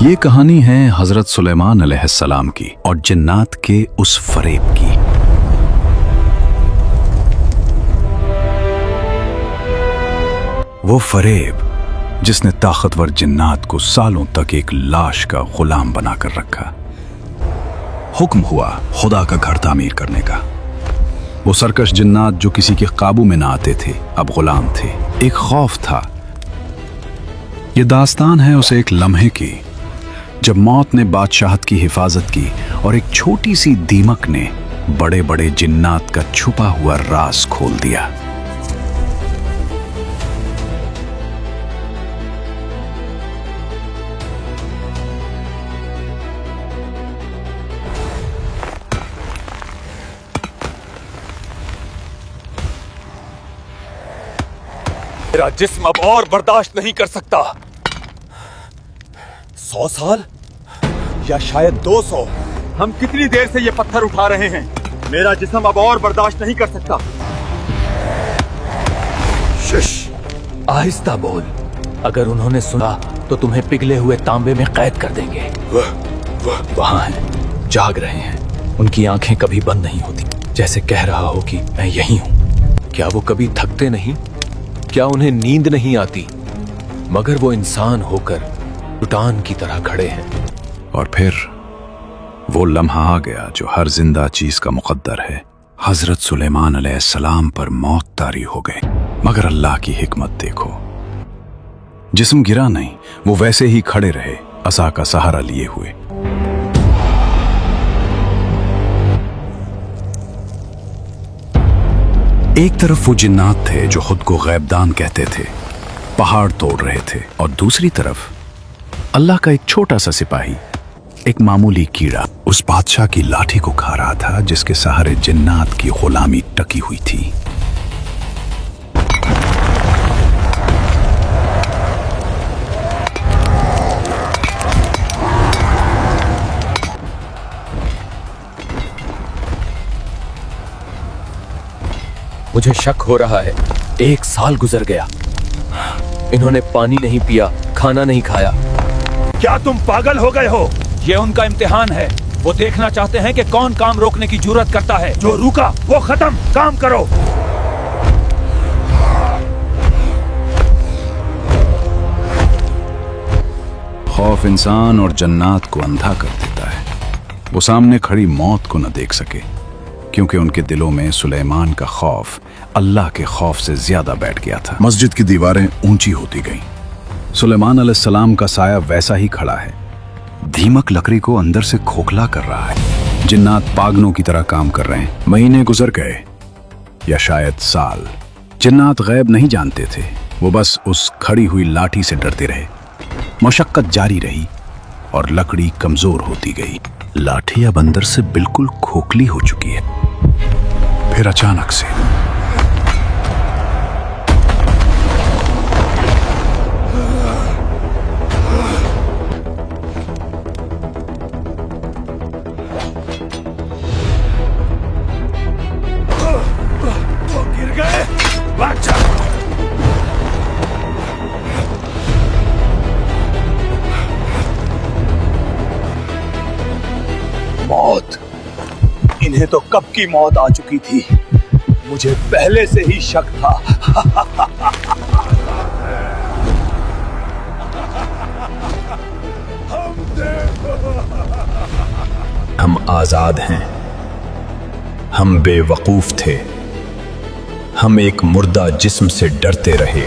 یہ کہانی ہے حضرت سلیمان علیہ السلام کی اور جنات کے اس فریب کی۔ وہ فریب جس نے طاقتور جنات کو سالوں تک ایک لاش کا غلام بنا کر رکھا۔ حکم ہوا خدا کا گھر تعمیر کرنے کا۔ وہ سرکش جنات جو کسی کے قابو میں نہ آتے تھے اب غلام تھے۔ ایک خوف تھا۔ یہ داستان ہے اسے ایک لمحے کی جب موت نے بادشاہت کی حفاظت کی اور ایک چھوٹی سی دیمک نے بڑے بڑے جنات کا چھپا ہوا راز کھول دیا۔ میرا جسم اب اور برداشت نہیں کر سکتا۔ 100 سال یا شاید 200، ہم کتنی دیر سے یہ پتھر اٹھا رہے ہیں؟ میرا جسم اب اور برداشت نہیں کر سکتا۔ شش، آہستہ بول، اگر انہوں نے سنا تو تمہیں پگھلے ہوئے تانبے میں قید کر دیں گے۔ وہاں ہیں، جاگ رہے ہیں، ان کی آنکھیں کبھی بند نہیں ہوتی، جیسے کہہ رہا ہو کہ میں یہی ہوں۔ کیا وہ کبھی تھکتے نہیں؟ کیا انہیں نیند نہیں آتی؟ مگر وہ انسان ہو کر چٹان کی طرح کھڑے ہیں۔ اور پھر وہ لمحہ آ گیا جو ہر زندہ چیز کا مقدر ہے۔ حضرت سلیمان علیہ السلام پر موت طاری ہو گئی، مگر اللہ کی حکمت دیکھو، جسم گرا نہیں، وہ ویسے ہی کھڑے رہے، عصا کا سہارا لیے ہوئے۔ ایک طرف وہ جنات تھے جو خود کو غیب دان کہتے تھے، پہاڑ توڑ رہے تھے، اور دوسری طرف اللہ کا ایک چھوٹا سا سپاہی، ایک معمولی کیڑا اس بادشاہ کی لاٹھی کو کھا رہا تھا جس کے سہارے جنات کی غلامی ٹکی ہوئی تھی۔ مجھے شک ہو رہا ہے، 1 سال گزر گیا، انہوں نے پانی نہیں پیا، کھانا نہیں کھایا۔ کیا تم پاگل ہو گئے ہو؟ یہ ان کا امتحان ہے، وہ دیکھنا چاہتے ہیں کہ کون کام روکنے کی جرات کرتا ہے۔ جو روکا وہ ختم، کام کرو۔ خوف انسان اور جنات کو اندھا کر دیتا ہے۔ وہ سامنے کھڑی موت کو نہ دیکھ سکے کیونکہ ان کے دلوں میں سلیمان کا خوف اللہ کے خوف سے زیادہ بیٹھ گیا تھا۔ مسجد کی دیواریں اونچی ہوتی گئیں، سلیمان علیہ السلام کا سایہ ویسا ہی کھڑا ہے، دھیمک لکڑی کو اندر سے کھوکھلا کر رہا ہے۔ جنات پاگلوں کی طرح کام کر رہے ہیں۔ مہینے گزر گئے یا شاید سال۔ جنات غیب نہیں جانتے تھے، وہ بس اس کھڑی ہوئی لاٹھی سے ڈرتے رہے۔ مشقت جاری رہی اور لکڑی کمزور ہوتی گئی۔ لاٹھی اب اندر سے بالکل کھوکھلی ہو چکی ہے۔ پھر اچانک سے گر گئے۔ موت، انہیں تو کب کی موت آ چکی تھی، مجھے پہلے سے ہی شک تھا۔ ہم آزاد ہیں، ہم بے وقوف تھے، ہم ایک مردہ جسم سے ڈرتے رہے۔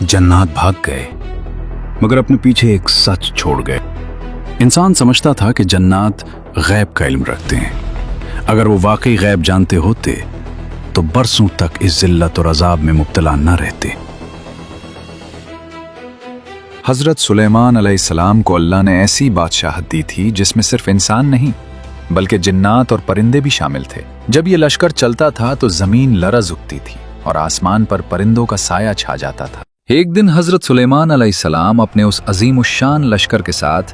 جنات بھاگ گئے مگر اپنے پیچھے ایک سچ چھوڑ گئے۔ انسان سمجھتا تھا کہ جنات غیب کا علم رکھتے ہیں، اگر وہ واقعی غیب جانتے ہوتے تو برسوں تک اس ذلت اور عذاب میں مبتلا نہ رہتے۔ حضرت سلیمان علیہ السلام کو اللہ نے ایسی بادشاہت دی تھی جس میں صرف انسان نہیں بلکہ جنات اور پرندے بھی شامل تھے۔ جب یہ لشکر چلتا تھا تو زمین لرز اٹھتی تھی اور آسمان پر پرندوں کا سایہ چھا جاتا تھا۔ ایک دن حضرت سلیمان علیہ السلام اپنے اس عظیم الشان لشکر کے ساتھ